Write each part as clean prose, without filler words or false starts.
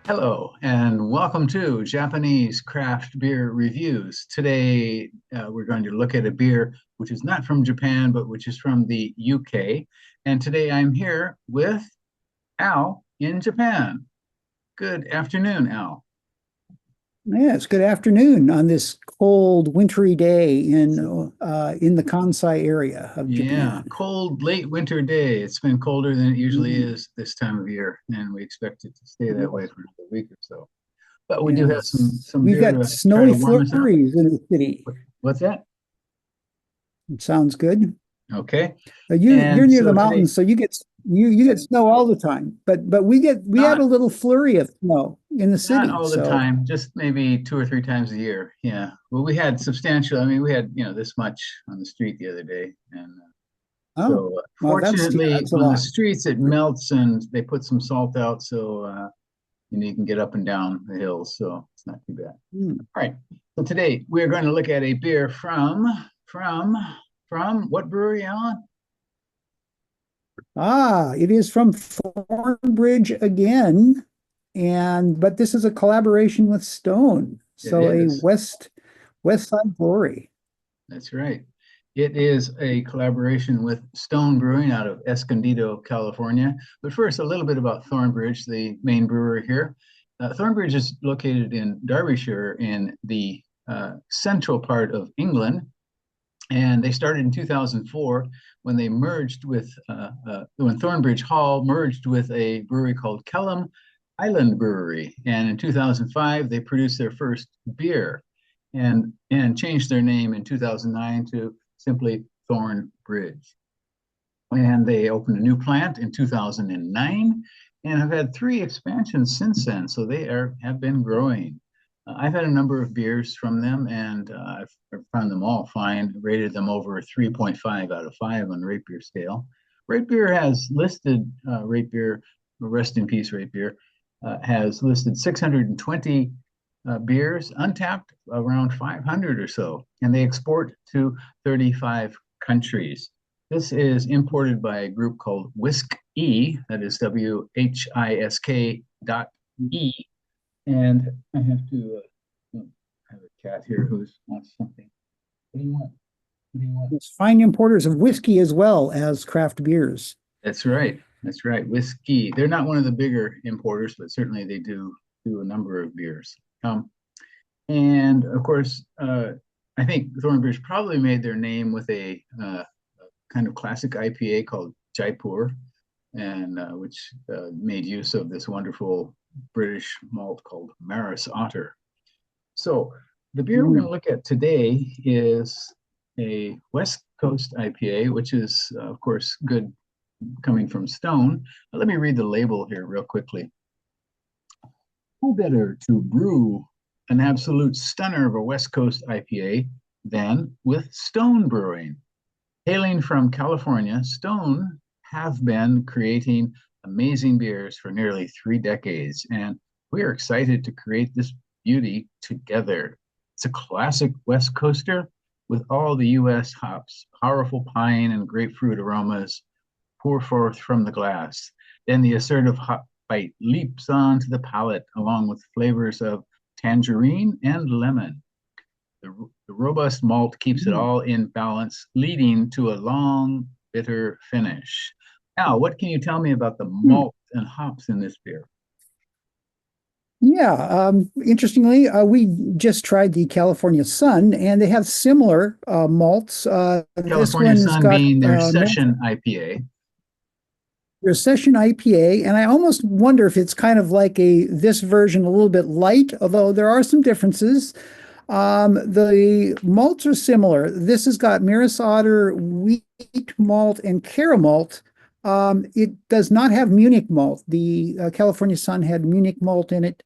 Hello, and welcome to Japanese Craft Beer Reviews. Today, we're going to look at a beer which is not from Japan, but which is from the UK. And today I'm here with Al in Japan. Good afternoon, Al. Yes, good afternoon on this cold, wintry day in the Kansai area of Yeah, Japan. cold, late winter day. It's been colder than it usually is this time of year, and we expect it to stay that way for another week or so. But we do have some Yes, some we've beer got to try snowy to warm us up. flurries in the city. What's that? It sounds good. Okay. You're And near the so today, mountains, so you get snow all the time. But we have not a little flurry of snow in the not city. all the So time, just maybe two or three times a year. Yeah. Well, we had substantial. I mean, we had this much on the street the other day, and oh well, fortunately that's a on the lot. streets it melts and they put some salt out, so you can get up and down the hills, so it's not too bad. Hmm. All right. So today we're going to look at a beer from what brewery, Alan? It is from Thornbridge again, but this is a collaboration with Stone. It So a is. West Side Brewery. That's right. It is a collaboration with Stone Brewing out of Escondido, California. But first, a little bit about Thornbridge, the main brewer here. Thornbridge is located in Derbyshire in the central part of England. And they started in 2004 when they merged with, when Thornbridge Hall merged with a brewery called Kelham Island Brewery. And in 2005, they produced their first beer and changed their name in 2009 to simply Thornbridge. And they opened a new plant in 2009 and have had three expansions since then. So they have been growing. I've had a number of beers from them, and I've found them all fine. Rated them over 3.5 out of 5 on the Rate Beer scale. Rate Beer has listed Rate Beer, rest in peace, Rate Beer, has listed 620 beers, untapped around 500 or so, and they export to 35 countries. This is imported by a group called Whisk-e, that is WHISK .e. And I have to have a cat here who wants something. What do you want? What do you want? It's fine importers of whiskey as well as craft beers. That's right. That's right. Whisk-e. They're not one of the bigger importers, but certainly they do a number of beers. And of course, I think Thornbridge probably made their name with a kind of classic IPA called Jaipur, and which made use of this wonderful British malt called Maris Otter. So the beer we're going to look at today is a West Coast IPA, which is, of course, good coming from Stone. But let me read the label here real quickly. Who better to brew an absolute stunner of a West Coast IPA than with Stone Brewing? Hailing from California, Stone have been creating amazing beers for nearly 3 decades, and we are excited to create this beauty together. It's a classic West Coaster with all the U.S. hops, powerful pine and grapefruit aromas pour forth from the glass. Then the assertive hop bite leaps onto the palate along with flavors of tangerine and lemon. The robust malt keeps it all in balance, leading to a long, bitter finish. Now, what can you tell me about the malt and hops in this beer? Yeah, interestingly, we just tried the California Sun, and they have similar malts. This California one's Sun got being their session IPA. their session IPA, and I almost wonder if it's kind of like this version a little bit light, although there are some differences. The malts are similar. This has got Maris Otter, wheat malt, and caramel malt. It does not have Munich malt. The California Sun had Munich malt in it.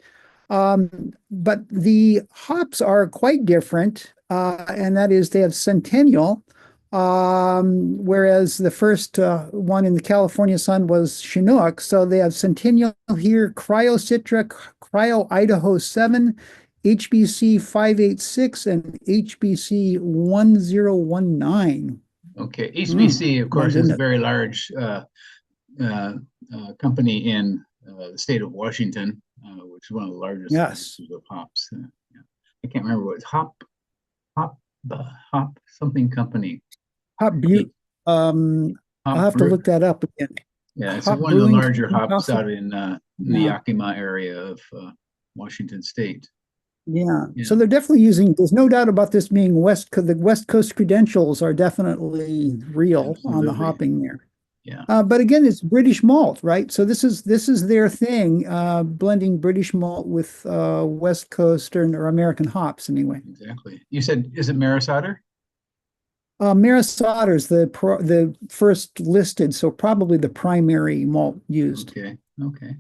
But the hops are quite different, and that is they have Centennial, whereas the first one in the California Sun was Chinook. So they have Centennial here, Cryo Citra, Cryo Idaho 7, HBC 586, and HBC 1019. Okay, HBC, of course, is a goodness. very large company in the state of Washington, which is one of the largest Yes. producers of hops. Yeah. I can't remember what it's hop something company. Hop Butte. I'll have to look that up again. Yeah, it's Hop one of the brewing larger company, hops out possibly? in the Yeah. Yakima area of Washington State. Yeah. Yeah. So they're definitely using, there's no doubt about this being the West Coast credentials are definitely real on the Absolutely. hopping there. Yeah. But again, it's British malt, right? So this is their thing, blending British malt with West Coast or American hops anyway. Exactly. You said, is it Maris Otter? Maris Otter is the first listed, so probably the primary malt used. Okay. Okay.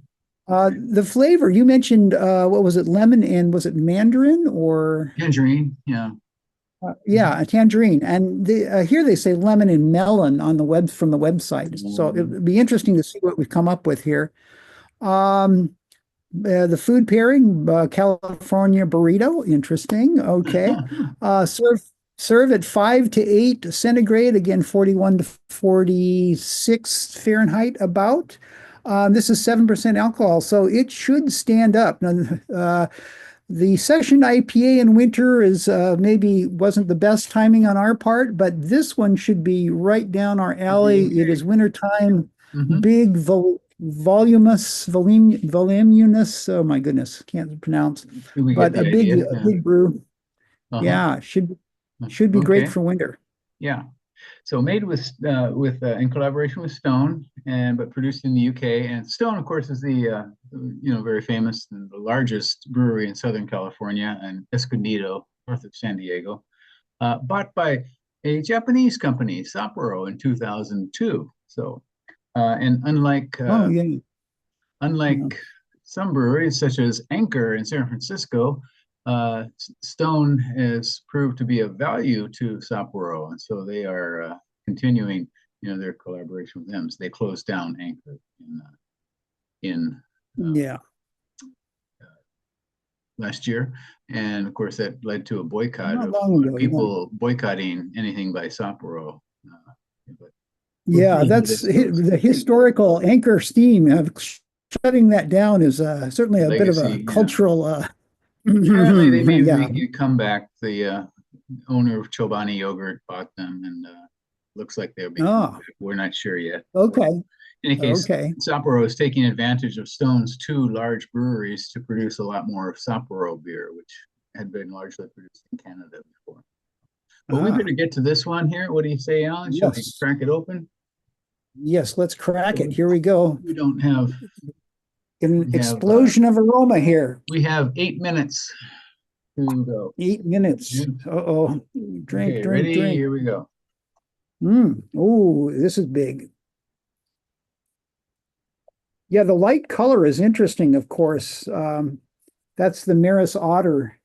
The flavor you mentioned, what was it, lemon and was it mandarin or Tangerine. Yeah. yeah, a tangerine. And here they say lemon and melon on the from the website. So it would be interesting to see what we've come up with here. The food pairing, California burrito, interesting. Okay. Serve at 5 to 8 centigrade, again 41 to 46 Fahrenheit about. This is 7% alcohol, so it should stand up. Now, the session IPA in winter is maybe wasn't the best timing on our part, but this one should be right down our alley. Okay. It is wintertime, big, voluminous. Oh my goodness, can't pronounce. But a big brew. Yeah, should be great for winter. Yeah. So made with in collaboration with Stone, but produced in the UK. And Stone, of course, is the very famous and the largest brewery in Southern California and Escondido, north of San Diego. Bought by a Japanese company, Sapporo, in 2002. So, and unlike some breweries such as Anchor in San Francisco, Stone has proved to be of value to Sapporo, and so they are continuing, their collaboration with them. So they closed down Anchor last year, and of course that led to a boycott of people boycotting anything by Sapporo. Yeah, that's the historical Anchor steam. Shutting that down is certainly a bit of a cultural. Apparently, they made a comeback. The owner of Chobani Yogurt bought them, and looks like they'll be coming back. We're not sure yet. Okay. In any case, Sapporo is taking advantage of Stone's 2 large breweries to produce a lot more Sapporo beer, which had been largely produced in Canada before. But we better get to this one here. What do you say, Alan? Shall we crack it open? Yes, let's crack it. Here we go. We don't have an explosion of aroma here. We have 8 minutes to go. 8 minutes. Uh-oh. Drink. Ready? Here we go. Oh, this is big. Yeah, the light color is interesting, of course. That's the Maris Otter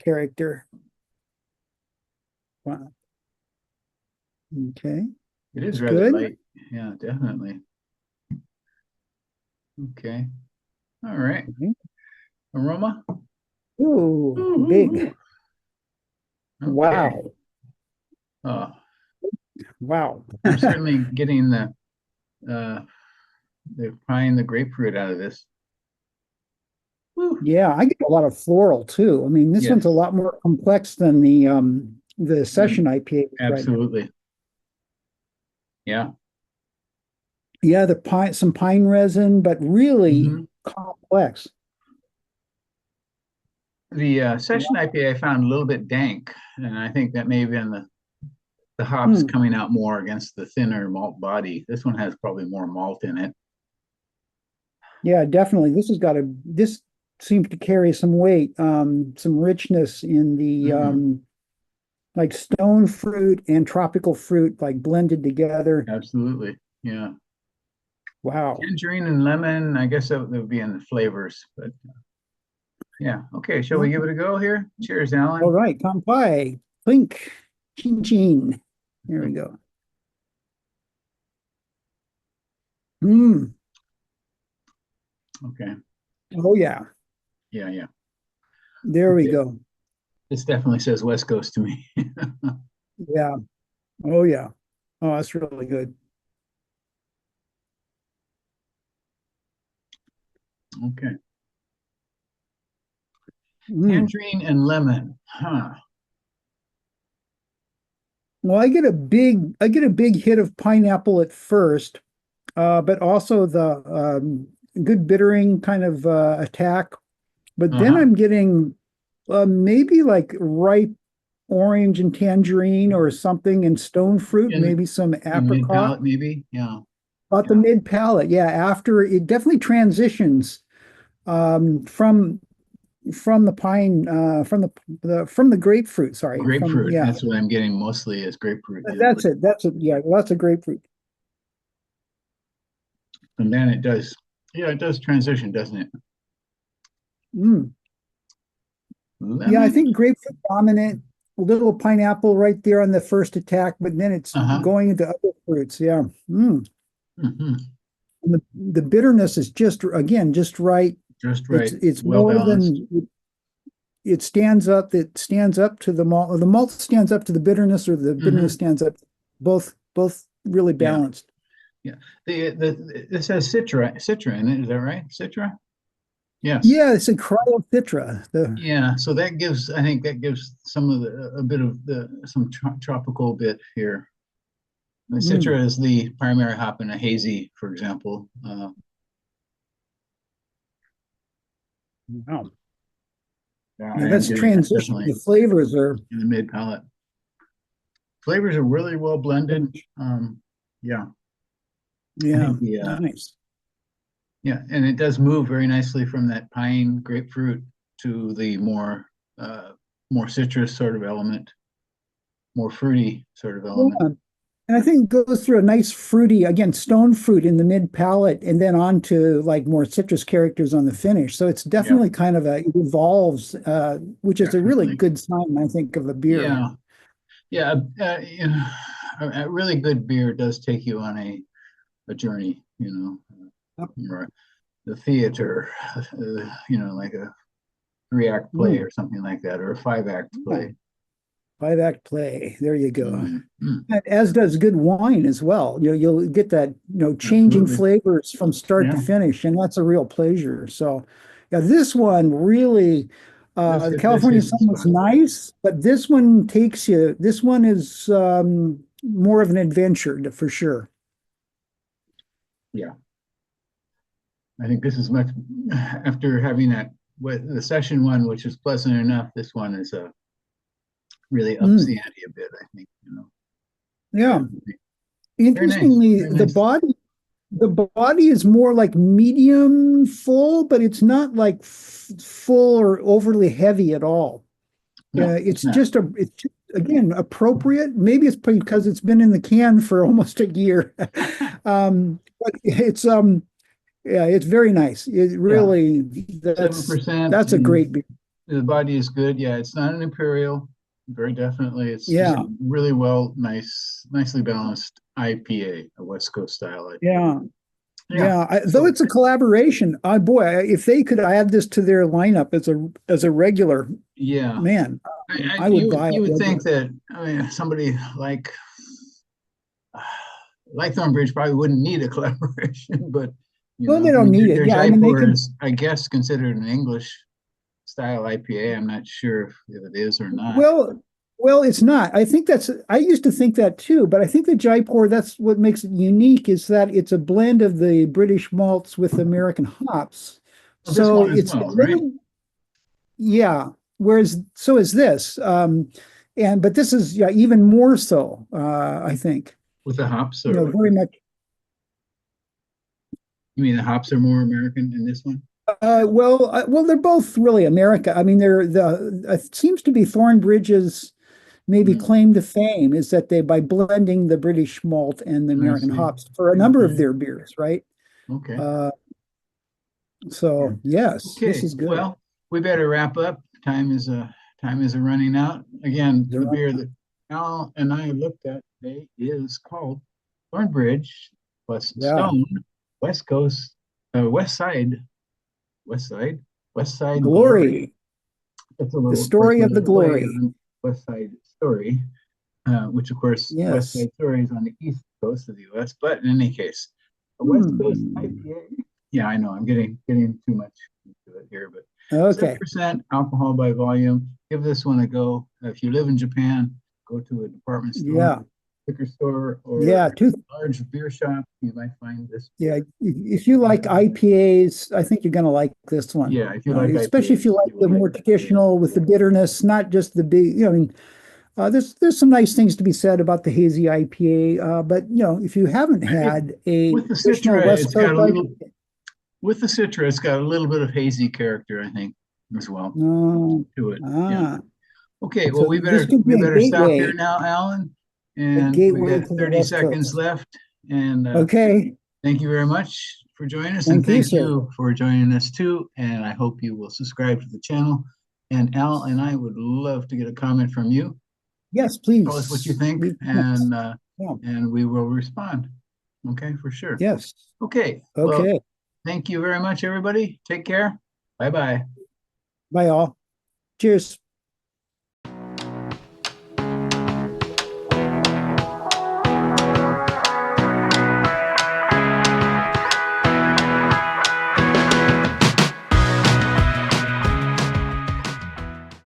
character. Wow. Okay. It is rather light. Yeah, definitely. Okay. All right. Aroma? Ooh, big. Okay. Wow. Oh. Wow. I'm certainly getting the pine, the grapefruit out of this. Yeah, I get a lot of floral too. I mean, this one's a lot more complex than the session IPA. Absolutely. Right. Yeah. Yeah, some pine resin, but really complex. The session IPA I found a little bit dank, and I think that may have been the hops coming out more against the thinner malt body. This one has probably more malt in it. Yeah, definitely. This seems to carry some weight, some richness in the like stone fruit and tropical fruit, like blended together. Absolutely. Yeah. Wow. Tangerine and lemon, I guess that would be in the flavors, but yeah. Okay, shall we give it a go here? Cheers, Alan. All right, kanpai. Clink. Chin chin. Here we go. Okay. Oh, yeah. Yeah. There we go. This definitely says West Coast to me. Yeah. Oh, yeah. Oh, that's really good. Okay. Mm. Tangerine and lemon. Huh. Well, I get a big hit of pineapple at first, but also the good bittering kind of attack. But then Uh-huh. I'm getting maybe like ripe orange and tangerine or something, and stone fruit, In maybe some in mid apricot. palate, maybe. Yeah. About the Yeah. mid palate, yeah. After it definitely transitions from the pine from the grapefruit. Sorry, from Grapefruit. yeah. That's what I'm getting mostly is grapefruit. Yeah. That's it. That's it. Yeah, lots of grapefruit. And then it does. Yeah, it does transition, doesn't it? Mm. Yeah, I Lemon. think grapefruit dominant, a little pineapple right there on the first attack, but then it's Uh-huh. going into other fruits. Yeah. Mm. Hmm. And the bitterness is just again just right. Just It's right. it's Well more balanced. than it stands up to the malt, or the malt stands up to the bitterness, or the bitterness Hmm. stands up. Both really Yeah. balanced. Yeah. It says Citra in it. Is that right? Citra? Yes. Yeah, it's a cryocitra. The Yeah. So that gives, I think that gives some of a bit of some tropical bit here. The mm, Citra is the primary hop in a hazy, for example. wow. Yeah, Yeah, I am that's getting that transition. definitely The flavors are in the mid palate. Flavors are really well blended. Yeah, I yeah, think the nice. yeah, and it does move very nicely from that pine grapefruit to the more citrus sort of element, more fruity sort of element. Yeah. And I think it goes through a nice fruity, again, stone fruit in the mid palate, and then on to like more citrus characters on the finish. So it's Yeah, definitely kind of it evolves, which is a really definitely. good sign, I think, of a beer. Yeah, yeah. You know, a really good beer does take you on a journey. Or the theater, like a 3-act play Mm, or something like that, or a 5-act yeah. play. 5-act play. There you go. Mm, mm, As does good wine as well. You'll get that, changing absolutely. flavors from start to Yeah, finish, and that's a real pleasure. So, yeah, this one really, the this California hits the sun was spot. nice, but this one takes you. This one is more of an adventure for sure. Yeah, I think this is much after having that with the session one, which is pleasant enough. This one is really ups the Mm, ante a bit. I think yeah. definitely. Very nice, Interestingly, very nice. the body is more like medium full, but it's not like full or overly heavy at all. No, it's not. It's just, again, appropriate. Maybe it's because it's been in the can for almost a year. But yeah, it's very nice. It Yeah, really, 7%, that's a and great beer. the body is good. Yeah, it's not an imperial. Very definitely, it's just Yeah, a really nicely balanced IPA, a West Coast style IPA. yeah, Yeah. yeah. Though So it's a collaboration, boy, if they could add this to their lineup as a regular, yeah, man, I would you buy it you would think regular. that, I mean, somebody like Thornbridge probably wouldn't need a collaboration, but Well, they I don't mean, need it. their Yeah, I mean they Jaipur could. is, I guess, considered an English style IPA. I'm not sure if it is or not. Well, well, it's not. I used to think that too, but I think the Jaipur, that's what makes it unique is that it's a blend of the British malts with American hops. Well, this So one as it's a well, right? little, yeah. Whereas, so is this. But this is, yeah, even more so, I think, With the hops, or what? very much. You mean the hops are more American in this one? Well, they're both really America. I mean, it seems to be Thornbridge's maybe Mm, claim to fame is that they by blending the British malt and the I American see. hops for a number of Okay. their beers, right? Okay. Uh, Yeah. so yes, this Okay. is good. Well, we better wrap up. Time is running out. Again, the beer that Al and I looked at today is called Thornbridge plus Yeah, Stone West Coast West Side West Side West Side Glory. Glory, It's a the little, of course, story a of the little play glory. on West Side Story, which of course West Yes. Side Story is on the east coast of the U.S. But in any case, a West Coast Hmm. IPA. Yeah, I know I'm getting too much into it here, but Okay. 7% alcohol by volume. Give this one a go. If you live in Japan, go to a department store, Yeah. liquor store, or Yeah. large beer shop. You might find this. Yeah. If you like IPAs, I think you're going to like this one. Yeah, if you like especially if you IPAs, like you will the more like it. traditional with the bitterness, not just the big, I mean, there's some nice things to be said about the hazy IPA, but if you haven't had a With the traditional Citra, West it's got Coast a little. IPA, With the Citra, it's got a little bit of hazy character, I think, as well to it. Yeah. Okay. Well, so this could be we a better stop here gateway, now, Alan. a And we gateway got to the 30 West seconds Coast. left. And Okay, thank you very much for joining us. thank And you, thank sir. you for joining us too. And I hope you will subscribe to the channel. And Al and I would love to get a comment from you. Yes, please. Tell us what you think, Yeah. and we will respond. Okay, for sure. Yes. Okay. Okay. Well, thank you very much, everybody. Take care. Bye-bye. Bye, all. Cheers.